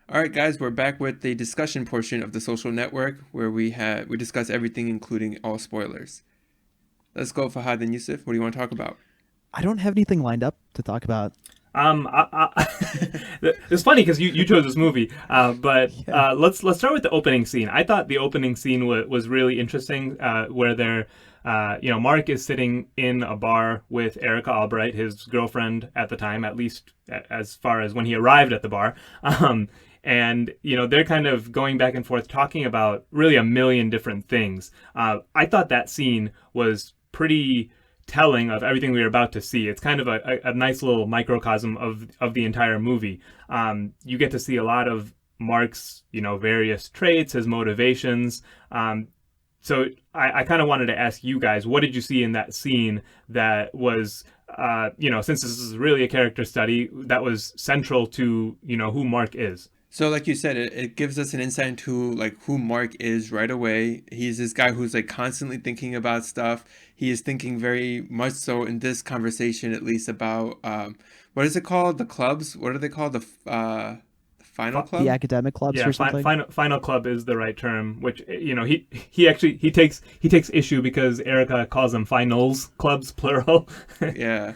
All right, guys, we're back with the discussion portion of the social network where we discuss everything, including all spoilers. Let's go, Fahad and Yusuf. What do you want to talk about? I don't have anything lined up to talk about. It's funny because you chose this movie, but Yeah. let's start with the opening scene. I thought the opening scene was really interesting, where Mark is sitting in a bar with Erica Albright, his girlfriend at the time, at least as far as when he arrived at the bar. And they're kind of going back and forth talking about really a million different things. I thought that scene was pretty telling of everything we were about to see. It's kind of a nice little microcosm of the entire movie. You get to see a lot of Mark's various traits, his motivations. So I kind of wanted to ask you guys, what did you see in that scene that was, since this is really a character study, that was central to who Mark is? So, like you said, it gives us an insight into like who Mark is right away. He's this guy who's like constantly thinking about stuff. He is thinking very much so in this conversation, at least about what is it called? The clubs? What are they called? The final The club? academic clubs Yeah, or something. final club is the right term. Which he takes issue because Erica calls them finals clubs plural. Yeah.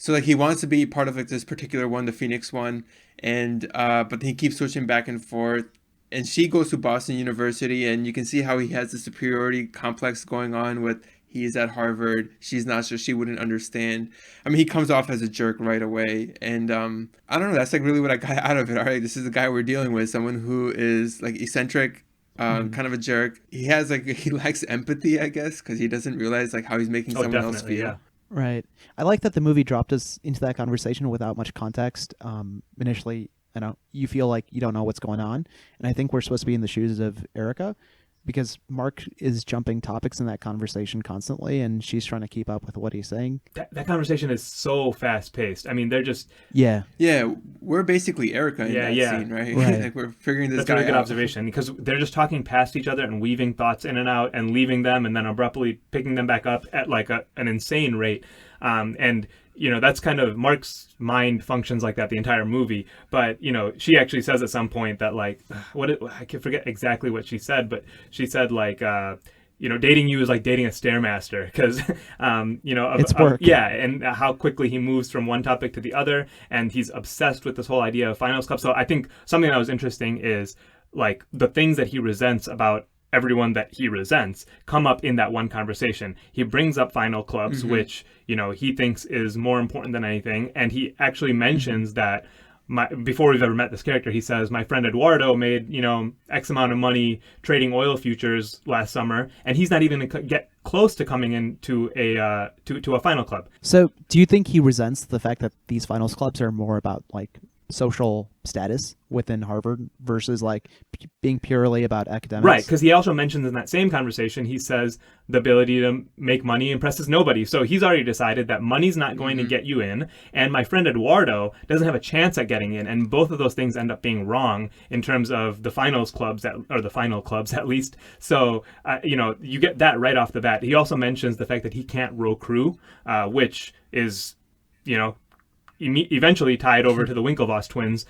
So like he wants to be part of like this particular one, the Phoenix one, and but he keeps switching back and forth. And she goes to Boston University, and you can see how he has the superiority complex going on with he's at Harvard, she's not, so she wouldn't understand. I mean, he comes off as a jerk right away, and I don't know. That's like really what I got out of it. All right, this is the guy we're dealing with, someone who is like eccentric. Hmm. Kind of a jerk. He has like he lacks empathy, I guess, because he doesn't realize like how he's making Oh, someone else definitely, feel. yeah. Right. I like that the movie dropped us into that conversation without much context. Initially, you feel like you don't know what's going on, and I think we're supposed to be in the shoes of Erica, because Mark is jumping topics in that conversation constantly, and she's trying to keep up with what he's saying. That conversation is so fast paced. I mean, they're just Yeah. Yeah, we're basically Erica in yeah, that yeah. scene, right? Right. Like we're figuring this That's a really guy good out. observation because they're just talking past each other and weaving thoughts in and out and leaving them and then abruptly picking them back up at like an insane rate. And that's kind of Mark's mind functions like that the entire movie. But she actually says at some point that like I can forget exactly what she said, but she said like. Dating you is like dating a stairmaster because, It's work. yeah, and how quickly he moves from one topic to the other, and he's obsessed with this whole idea of finals club. So I think something that was interesting is like the things that he resents about everyone that he resents come up in that one conversation. He brings up final clubs, Hmm. which he thinks is more important than anything, and he actually Hmm. mentions that before we've ever met this character, he says my friend Eduardo made X amount of money trading oil futures last summer, and he's not even gonna get close to coming into a final club. So, do you think he resents the fact that these finals clubs are more about like social status within Harvard versus like being purely about Right, academics? because he also mentions in that same conversation, he says the ability to make money impresses nobody. So he's already decided that money's not going to Hmm. get you in, and my friend Eduardo doesn't have a chance at getting in, and both of those things end up being wrong in terms of the finals clubs, or the final clubs at least. So, you get that right off the bat. He also mentions the fact that he can't row crew, which is, you know, eventually tied over to the Winklevoss twins,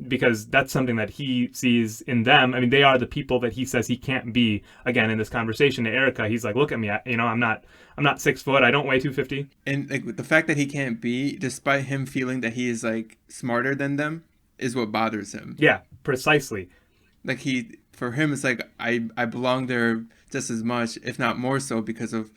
because that's something that he sees in them. I mean, they are the people that he says he can't be. Again, in this conversation to Erica, he's like, "Look at me, I'm not 6 foot. I don't weigh 250." And like the fact that he can't be, despite him feeling that he is like smarter than them, is what bothers him. Yeah, precisely. Like for him, it's like I belong there just as much, if not more so, because of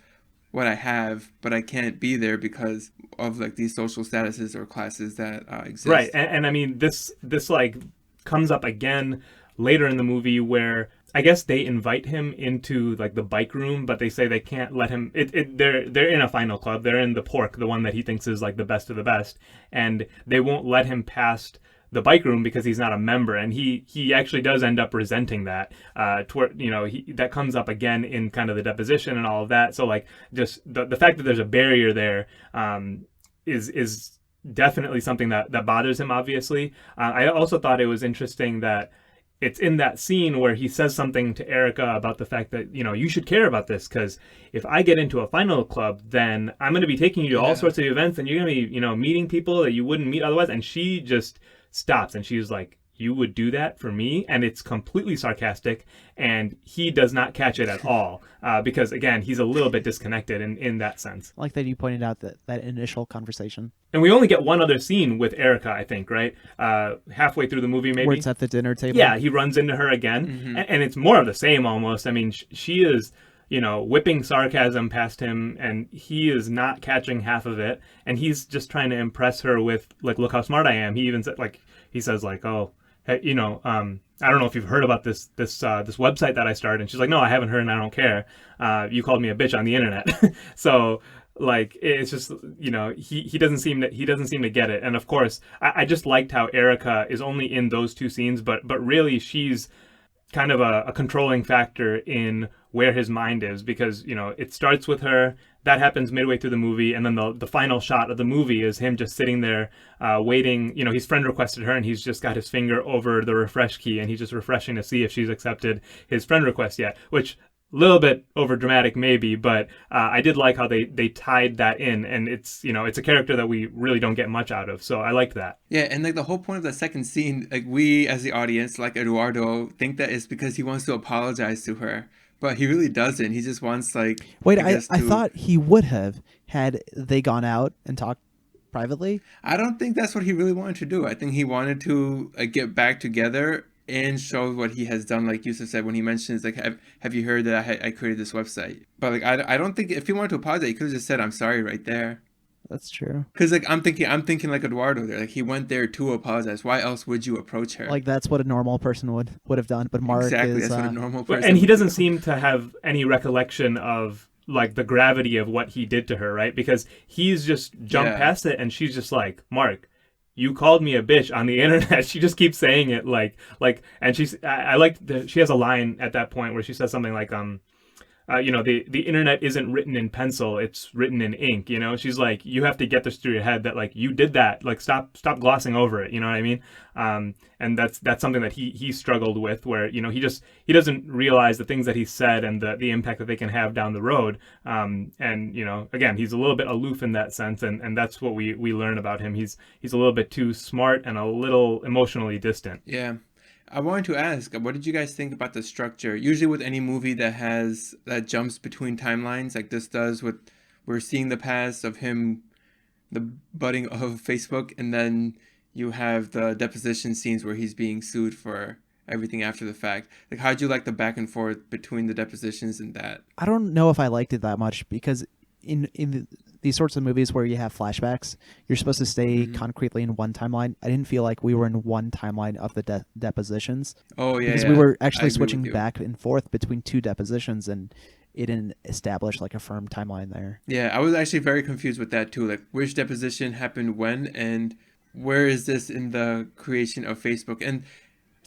what I have, but I can't be there because of like these social statuses or classes that Right, exist. and I mean this like comes up again later in the movie where I guess they invite him into like the bike room, but they say they can't let him. They're in a final club. They're in the Pork, the one that he thinks is like the best of the best, and they won't let him past the bike room because he's not a member, and he actually does end up resenting that. Toward that comes up again in kind of the deposition and all of that. So like just the fact that there's a barrier there, is definitely something that bothers him. Obviously, I also thought it was interesting that it's in that scene where he says something to Erica about the fact that you should care about this because if I get into a final club, then I'm going to be taking you to all Yeah. sorts of events and you're going to be meeting people that you wouldn't meet otherwise. And she just stops and she's like, you would do that for me? And it's completely sarcastic, and he does not catch it at all, because again, he's a little bit disconnected in that sense. I like that you pointed out that initial conversation And we only get one other scene with Erica, I think, right? Halfway through the movie, maybe. where it's at the dinner table. Yeah, he runs into her again, and it's more of the same almost. I mean, she is, whipping sarcasm past him, and he is not catching half of it, and he's just trying to impress her with, like, look how smart I am. He even said, like, he says, like, oh, hey, I don't know if you've heard about this website that I started. And she's like, no, I haven't heard, and I don't care. You called me a bitch on the internet. So, like, it's just, he doesn't seem to get it. And of course, I just liked how Erica is only in those two scenes, but really she's kind of a controlling factor in where his mind is, because it starts with her. That happens midway through the movie, and then the final shot of the movie is him just sitting there waiting. His friend requested her, and he's just got his finger over the refresh key, and he's just refreshing to see if she's accepted his friend request yet, which a little bit over dramatic maybe, but I did like how they tied that in, and it's it's a character that we really don't get much out of, so I liked that. Yeah, and like the whole point of the second scene, like we as the audience, like Eduardo, think that it's because he wants to apologize to her, but he really doesn't. He just wants like. Wait, guess I to- thought he would have had they gone out and talked privately. I don't think that's what he really wanted to do. I think he wanted to get back together and show what he has done, like Yusuf said when he mentions like, have you heard that I created this website? But like I don't think if he wanted to apologize, he could have just said I'm sorry right there. That's true. Because like I'm thinking like Eduardo there, like he went there to apologize. Why else would you approach her? Like that's what a normal person would have done. But Mark exactly, is that's what a normal But- person. and he would doesn't do. seem to have any recollection of like the gravity of what he did to her, right? Because he's just jumped Yeah. past it, and she's just like, Mark, you called me a bitch on the internet. She just keeps saying it like, and I like she has a line at that point where she says something like, the internet isn't written in pencil, it's written in ink. She's like, you have to get this through your head that like you did that, like stop glossing over it. You know what I mean? And that's something that he struggled with, where he doesn't realize the things that he said and the impact that they can have down the road. And again, he's a little bit aloof in that sense, and that's what we learn about him. He's a little bit too smart and a little emotionally distant. Yeah. I wanted to ask, what did you guys think about the structure? Usually with any movie that jumps between timelines, like this does, we're seeing the past of him, the budding of Facebook, and then you have the deposition scenes where he's being sued for everything after the fact. Like, how'd you like the back and forth between the depositions and that? I don't know if I liked it that much because in these sorts of movies where you have flashbacks, you're supposed to stay concretely in one timeline. I didn't feel like we were in one timeline of the depositions. Oh, yeah, Because yeah. we were I actually agree switching with you. back and forth between two depositions, and it didn't establish like a firm timeline there. Yeah, I was actually very confused with that too. Like, which deposition happened when, and where is this in the creation of Facebook? And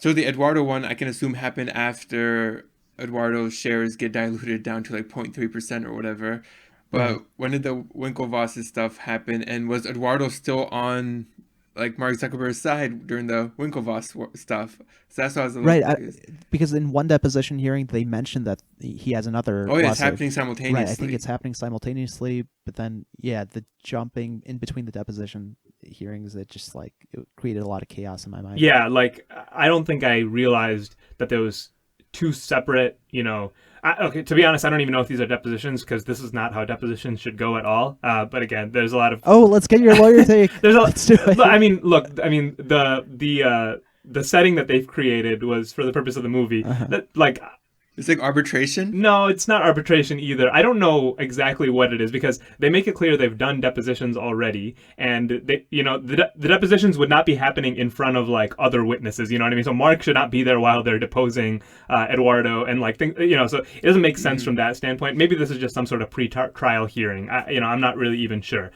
so the Eduardo one, I can assume, happened after Eduardo's shares get diluted down to like 0.3% or whatever. But when did the Winklevoss stuff happen? And was Eduardo still on like Mark Zuckerberg's side during the Winklevoss stuff? So that's why I was a little Right, confused. because in one deposition hearing, they mentioned that he has another. Oh, yeah, it's lawsuit. happening simultaneously. Right, I think it's happening simultaneously, but then the jumping in between the deposition hearings, it just like it created a lot of chaos in my mind. Yeah, like I don't think I realized that there was two separate, okay, to be honest, I don't even know if these are depositions, because this is not how depositions should go at all. But again, there's a lot of Oh, let's get your lawyer take. Let's do it. But, I mean, the setting that they've created was for the purpose of the movie. That, like, It's like arbitration. no, it's not arbitration either. I don't know exactly what it is, because they make it clear they've done depositions already, and they, the depositions would not be happening in front of like other witnesses. You know what I mean? So Mark should not be there while they're deposing Eduardo, and like so it doesn't make sense from that standpoint. Maybe this is just some sort of pre-trial hearing. I'm not really even sure.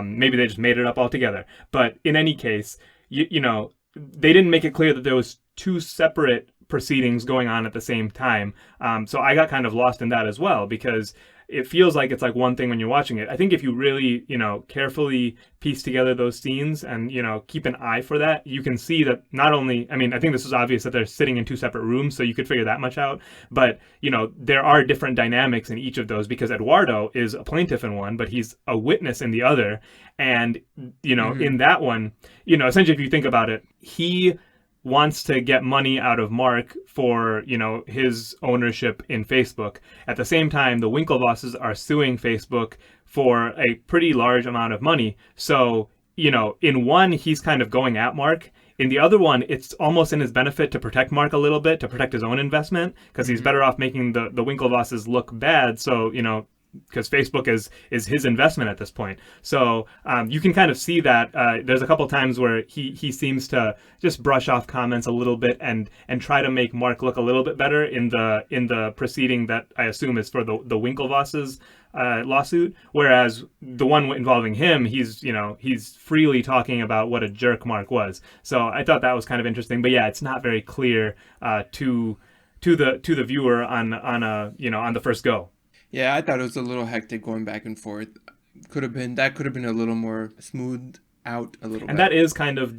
Maybe they just made it up altogether. But in any case, they didn't make it clear that there was two separate proceedings going on at the same time. So I got kind of lost in that as well, because it feels like it's like one thing when you're watching it. I think if you really, carefully piece together those scenes and, keep an eye for that, you can see that not only, I mean, I think this is obvious that they're sitting in two separate rooms, so you could figure that much out. But, there are different dynamics in each of those, because Eduardo is a plaintiff in one, but he's a witness in the other. And, in that one, essentially, if you think about it, he wants to get money out of Mark for, his ownership in Facebook. At the same time, the Winklevosses are suing Facebook for a pretty large amount of money. So, in one, he's kind of going at Mark. In the other one, it's almost in his benefit to protect Mark a little bit, to protect his own investment, because he's better off making the Winklevosses look bad. So, because Facebook is his investment at this point. So you can kind of see that there's a couple times where he seems to just brush off comments a little bit and try to make Mark look a little bit better in the proceeding that I assume is for the Winklevosses lawsuit, whereas the one involving him, he's freely talking about what a jerk Mark was. So I thought that was kind of interesting. But yeah, it's not very clear to the viewer on the first go. Yeah, I thought it was a little hectic going back and forth. Could have been a little more smoothed out a little bit. And that is kind of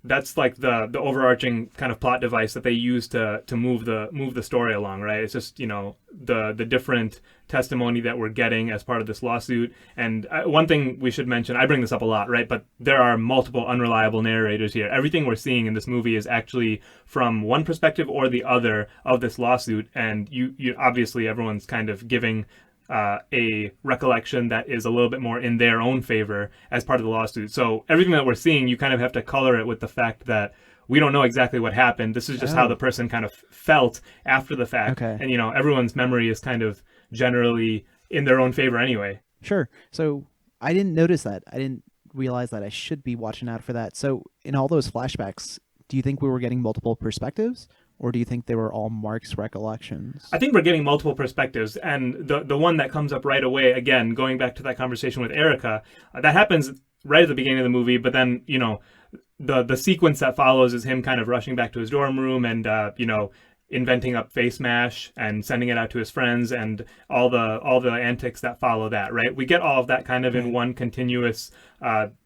that's like the overarching kind of plot device that they use to move the story along, right? It's just, the different testimony that we're getting as part of this lawsuit. And one thing we should mention, I bring this up a lot, right? But there are multiple unreliable narrators here. Everything we're seeing in this movie is actually from one perspective or the other of this lawsuit. And you obviously everyone's kind of giving a recollection that is a little bit more in their own favor as part of the lawsuit. So everything that we're seeing, you kind of have to color it with the fact that we don't know exactly what happened. This is just how the person kind of felt after the fact. Okay. And, everyone's memory is kind of generally in their own favor anyway. Sure. So I didn't notice that. I didn't realize that. I should be watching out for that. So in all those flashbacks, do you think we were getting multiple perspectives? Or do you think they were all Mark's recollections? I think we're getting multiple perspectives. And the one that comes up right away, again, going back to that conversation with Erica, that happens right at the beginning of the movie. But then, the sequence that follows is him kind of rushing back to his dorm room and, inventing up Face Mash and sending it out to his friends and all the antics that follow that, right? We get all of that kind of in one continuous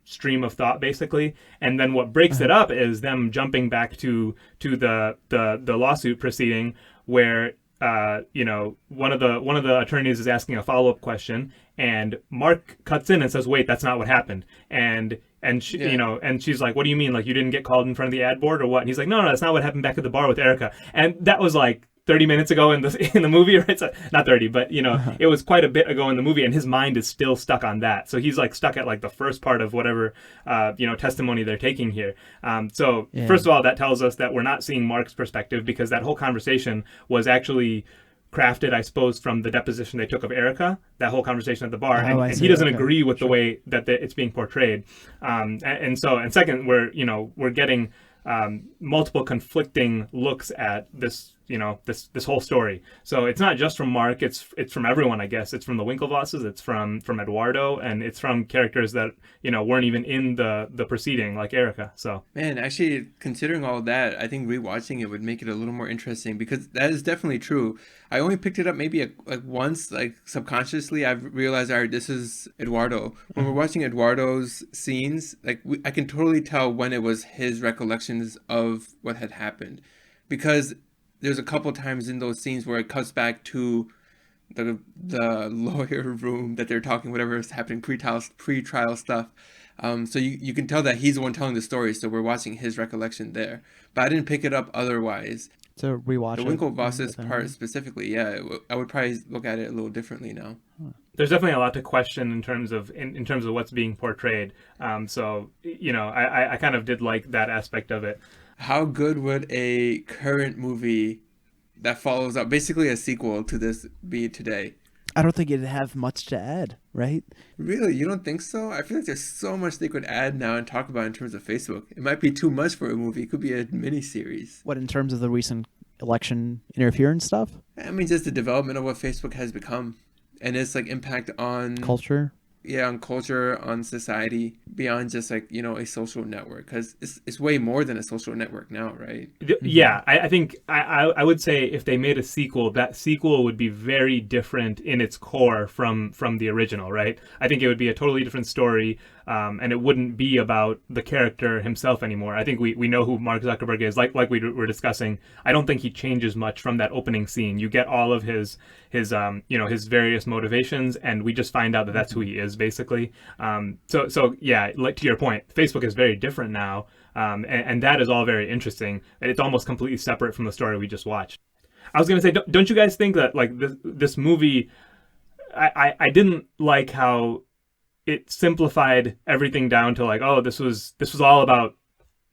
stream of thought, basically. And then what breaks it up is them jumping back to the lawsuit proceeding where one of the attorneys is asking a follow-up question, and Mark cuts in and says, "Wait, that's not what happened." And she, and she's like, "What do you mean? Like, you didn't get called in front of the ad board or what?" And he's like, "No, that's not what happened back at the bar with Erica." And that was like 30 minutes ago in the movie, right? So, not 30, but it was quite a bit ago in the movie, and his mind is still stuck on that. So he's like stuck at like the first part of whatever testimony they're taking here. First of all, that tells us that we're not seeing Mark's perspective, because that whole conversation was actually crafted, I suppose, from the deposition they took of Erica, that whole conversation at the bar, and he doesn't agree with the way that it's being portrayed. And second, we're getting multiple conflicting looks at this this whole story. So it's not just from Mark, it's from everyone, I guess. It's from the Winklevosses, it's from Eduardo, and it's from characters that weren't even in the proceeding, like Erica. So man, actually, considering all that, I think rewatching it would make it a little more interesting, because that is definitely true. I only picked it up maybe once, like subconsciously. I've realized, all right, this is Eduardo. When we're watching Eduardo's scenes, I can totally tell when it was his recollections of what had happened, because there's a couple times in those scenes where it cuts back to the lawyer room that they're talking, whatever is happening, pre-trial stuff. So you can tell that he's the one telling the story, so we're watching his recollection there. But I didn't pick it up otherwise. So rewatch the Winklevosses part specifically, yeah, I would probably look at it a little differently now. There's definitely a lot to question in terms of what's being portrayed. So I kind of did like that aspect of it. How good would a current movie that follows up, basically a sequel to this, be today? I don't think it'd have much to add, right? Really? You don't think so? I feel like there's so much they could add now and talk about in terms of Facebook. It might be too much for a movie. It could be a mini-series. What, in terms of the recent election interference stuff? I mean, just the development of what Facebook has become and its impact on culture. Yeah, on culture, on society, beyond just a social network, because it's way more than a social network now, right? Yeah, I think I would say if they made a sequel, that sequel would be very different in its core from the original, right? I think it would be a totally different story, and it wouldn't be about the character himself anymore. I think we know who Mark Zuckerberg is, like we were discussing. I don't think he changes much from that opening scene. You get all of his various motivations, and we just find out that that's who he is, basically. So yeah, like to your point, Facebook is very different now. and that is all very interesting. It's almost completely separate from the story we just watched. I was going to say, don't you guys think that like this movie, I didn't like how it simplified everything down to like, oh, this was all about,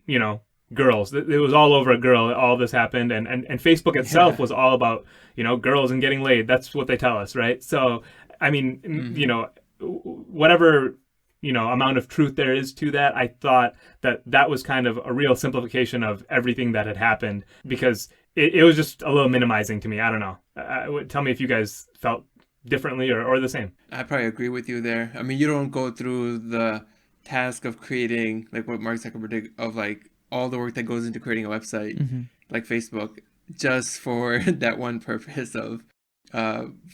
you know, girls. It was all over a girl. All this happened, and Facebook itself was all about, you know, girls and getting laid. That's what they tell us, right? So, I mean, you know, whatever, you know, amount of truth there is to that, I thought that was kind of a real simplification of everything that had happened, because it was just a little minimizing to me. I don't know. Tell me if you guys felt differently or the same. I probably agree with you there. I mean, you don't go through the task of creating, like what Mark Zuckerberg did, of like all the work that goes into creating a website like Facebook, just for that one purpose of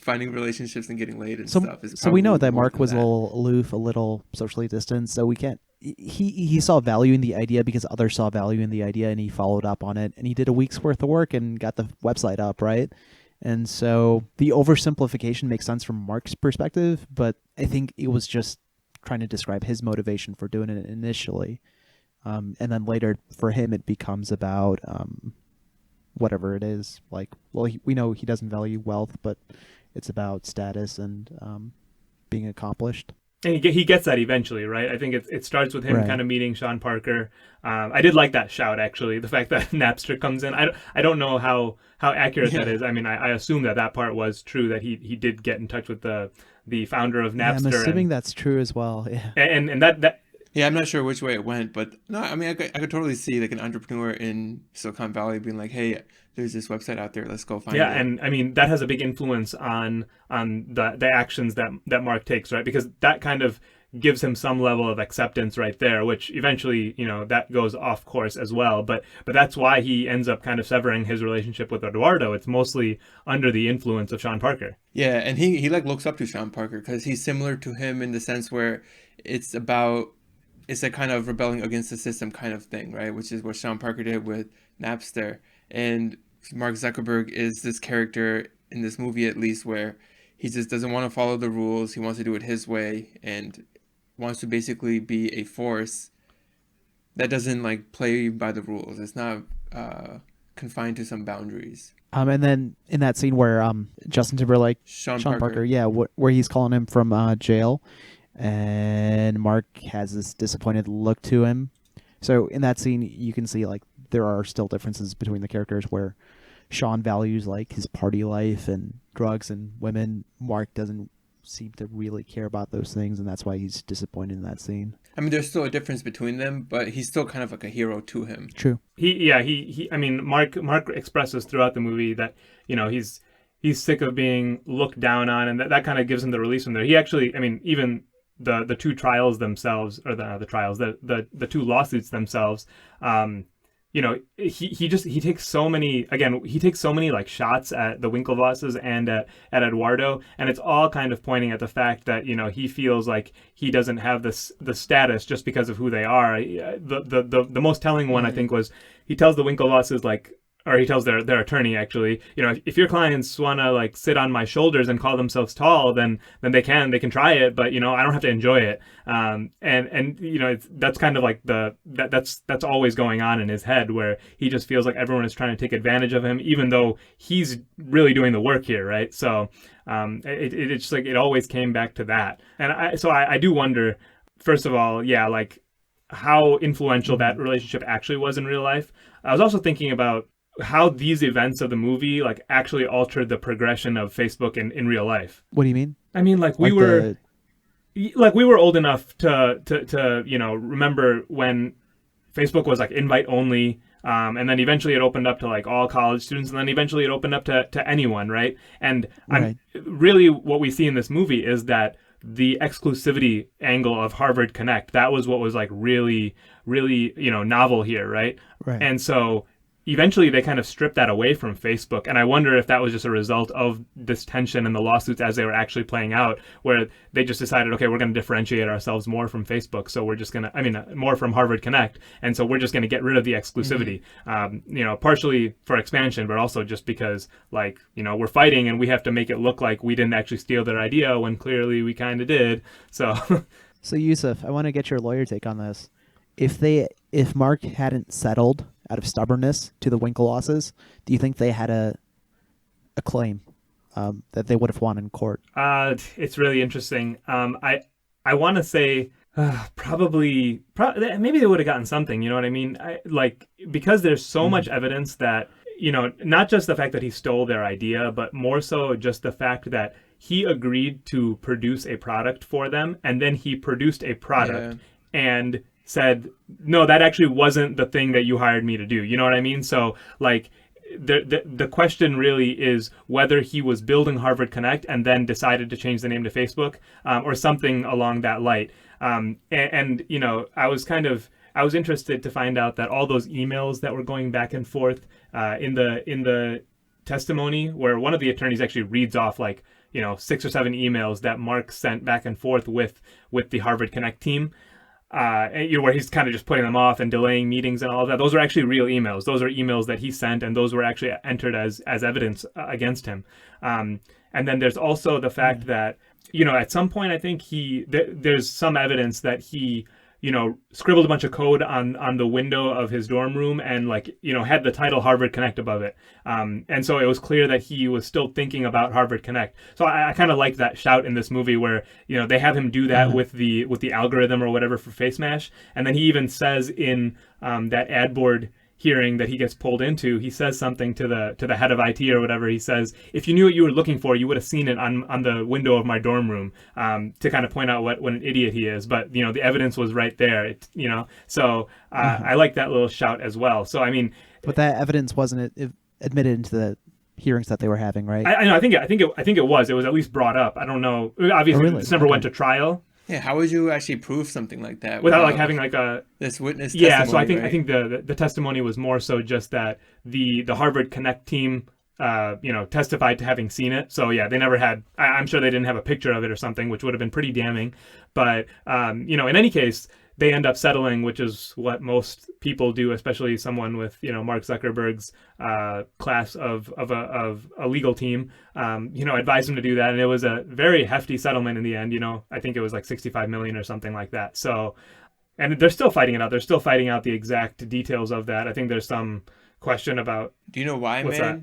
finding relationships and getting laid and stuff. So we know that more Mark than was a that. little aloof, a little socially distanced. So we can't. He saw value in the idea because others saw value in the idea, and he followed up on it. And he did a week's worth of work and got the website up, right? And so the oversimplification makes sense from Mark's perspective, but I think it was just trying to describe his motivation for doing it initially. And then later for him, it becomes about whatever it is. Like, well, we know he doesn't value wealth, but it's about status and being accomplished. And he gets that eventually, right? I think it starts with him Right. kind of meeting Sean Parker. I did like that shout, actually. The fact that Napster comes in. I don't know how accurate that is. I mean, I assume that part was true, that he did get in touch with the founder of Yeah, I'm Napster. assuming that's true as well. Yeah. And that Yeah, I'm not sure which way it went, but no, I mean, I could totally see like an entrepreneur in Silicon Valley being like, hey, there's this website out there, let's go find it. and I mean that has a big influence on the actions that Mark takes, right? Because that kind of gives him some level of acceptance right there, which eventually, you know, that goes off course as well. But that's why he ends up kind of severing his relationship with Eduardo. It's mostly under the influence of Sean Parker. Yeah, and he like looks up to Sean Parker because he's similar to him in the sense where it's a kind of rebelling against the system kind of thing, right? Which is what Sean Parker did with Napster. And Mark Zuckerberg is this character in this movie, at least, where he just doesn't want to follow the rules. He wants to do it his way and wants to basically be a force that doesn't like play by the rules. It's not confined to some boundaries. And then in that scene where Justin Timberlake, Sean Parker, Parker. yeah, where he's calling him from jail, and Mark has this disappointed look to him. So in that scene, you can see like there are still differences between the characters where Sean values like his party life and drugs and women. Mark doesn't seem to really care about those things, and that's why he's disappointed in that scene. I mean, there's still a difference between them, but he's still kind of like a hero to him. True. I mean, Mark expresses throughout the movie that, you know, he's sick of being looked down on, and that kind of gives him the release from there. He actually, I mean, even the two trials themselves, or the two lawsuits themselves, you know, he takes so many like shots at the Winklevosses and at Eduardo, and it's all kind of pointing at the fact that, you know, he feels like he doesn't have the status just because of who they are. The most telling one, I think, was he tells the Winklevosses, like, or he tells their attorney, actually, you know, if your clients want to like sit on my shoulders and call themselves tall, then they can try it, but, you know, I don't have to enjoy it. And you know, that's kind of like that's always going on in his head, where he just feels like everyone is trying to take advantage of him, even though he's really doing the work here, right? So it's just like it always came back to that. And I do wonder, first of all, yeah, like how influential that relationship actually was in real life. I was also thinking about how these events of the movie like actually altered the progression of Facebook in real life. What do you mean? I mean, like we were old enough to you know, remember when Facebook was like invite only, and then eventually it opened up to like all college students, and then eventually it opened up to anyone, right? And Right. Really what we see in this movie is that the exclusivity angle of Harvard Connect, that was what was like really, really, you know, novel here, right? Right. And so eventually they kind of stripped that away from Facebook. And I wonder if that was just a result of this tension and the lawsuits as they were actually playing out, where they just decided, okay, we're going to differentiate ourselves more from Facebook. So we're just going to, more from Harvard Connect. And so we're just going to get rid of the exclusivity, you know, partially for expansion, but also just because, like, you know, we're fighting and we have to make it look like we didn't actually steal their idea when clearly we kind of did. So So Yusuf, I want to get your lawyer take on this. if Mark hadn't settled out of stubbornness to the Winklevosses, do you think they had a claim that they would have won in court? It's really interesting. I want to say probably maybe they would have gotten something. You know what I mean? Because there's so much evidence that, you know, not just the fact that he stole their idea, but more so just the fact that he agreed to produce a product for them, and then he produced a product and said, no, that actually wasn't the thing that you hired me to do. You know what I mean? So like the question really is whether he was building Harvard Connect and then decided to change the name to Facebook, or something along that light. And you know, I was interested to find out that all those emails that were going back and forth in the testimony, where one of the attorneys actually reads off like, you know, 6 or 7 emails that Mark sent back and forth with the Harvard Connect team, you know, where he's kind of just putting them off and delaying meetings and all of that. Those are actually real emails. Those are emails that he sent, and those were actually entered as evidence against him. And then there's also the fact that, you know, at some point I think there's some evidence that he, you know, scribbled a bunch of code on the window of his dorm room and, like, you know, had the title Harvard Connect above it. And so it was clear that he was still thinking about Harvard Connect. So I kind of like that shout in this movie where, you know, they have him do that with the algorithm or whatever for Face Mash. And then he even says in that ad board hearing that he gets pulled into, he says something to the head of IT or whatever. He says, if you knew what you were looking for, you would have seen it on the window of my dorm room, to kind of point out what an idiot he is. But, you know, the evidence was right there, you know. So I like that little shout as well. So, I mean, but that evidence wasn't admitted into the hearings that they were having, right? I know. I think it was. It was at least brought up. I don't know. Obviously, this never went to trial. Yeah, how would you actually prove something like that without like having like this witness testimony? Yeah, so I think the testimony was more so just that the Harvard Connect team, you know, testified to having seen it. So yeah, they never had. I'm sure they didn't have a picture of it or something, which would have been pretty damning. But you know, in any case, they end up settling, which is what most people do, especially someone with, you know, Mark Zuckerberg's class of a legal team, you know, advised him to do that. And it was a very hefty settlement in the end. You know, I think it was like 65 million or something like that. So, and they're still fighting it out. They're still fighting out the exact details of that. I think there's some question about. Do you know why, man? That?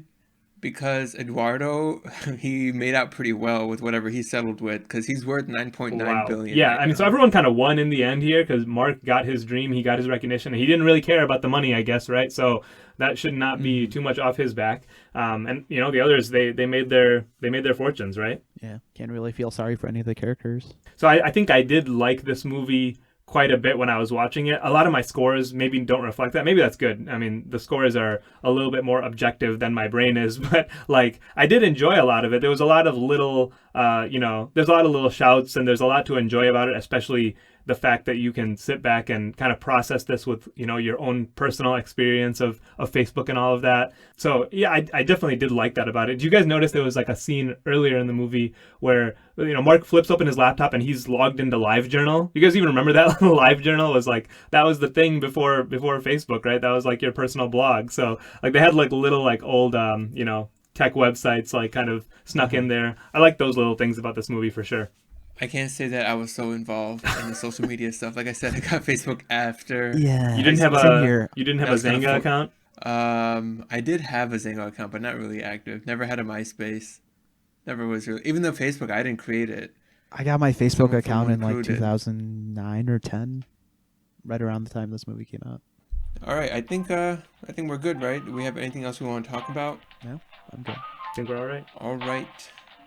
Because Eduardo, he made out pretty well with whatever he settled with, because he's worth 9.9 billion. Yeah, right I mean, so everyone kind of won in the end here, because Mark got his dream, he got his recognition, and he didn't really care about the money, I guess, right? So that should not be too much off his back. And you know, the others, they made their fortunes, right? Yeah, can't really feel sorry for any of the characters. So I think I did like this movie quite a bit when I was watching it. A lot of my scores maybe don't reflect that. Maybe that's good. I mean, the scores are a little bit more objective than my brain is, but like I did enjoy a lot of it. There was a lot of little, you know, there's a lot of little shouts and there's a lot to enjoy about it, especially the fact that you can sit back and kind of process this with, you know, your own personal experience of Facebook and all of that. So yeah, I definitely did like that about it. Did you guys notice there was like a scene earlier in the movie where, you know, Mark flips open his laptop and he's logged into LiveJournal? You guys even remember that? LiveJournal was like, that was the thing before Facebook, right? That was like your personal blog. So like they had like little like old, you know, tech websites like kind of snuck in there. I like those little things about this movie for sure. I can't say that I was so involved in the social media stuff. Like I said, I got Facebook after. Yeah. You didn't have a Zynga account? I did have a Zynga account, but not really active. Never had a MySpace. Never was really. Even though Facebook, I didn't create it. I got my Facebook account in like 2009 or 10, right around the time this movie came out. All right, I think we're good, right? Do we have anything else we want to talk about? No, I'm good. I think we're all right. All right.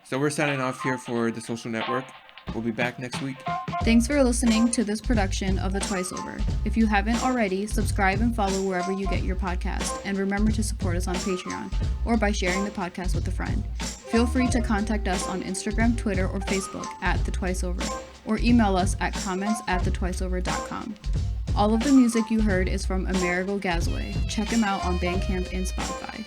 So we're signing off here for The Social Network. We'll be back next week. Thanks for listening to this production of The Twice Over. If you haven't already, subscribe and follow wherever you get your podcast. And remember to support us on Patreon or by sharing the podcast with a friend. Feel free to contact us on Instagram, Twitter, or Facebook at The Twice Over, or email us at comments@thetwiceover.com. All of the music you heard is from Amerigo Gazaway. Check him out on Bandcamp and Spotify.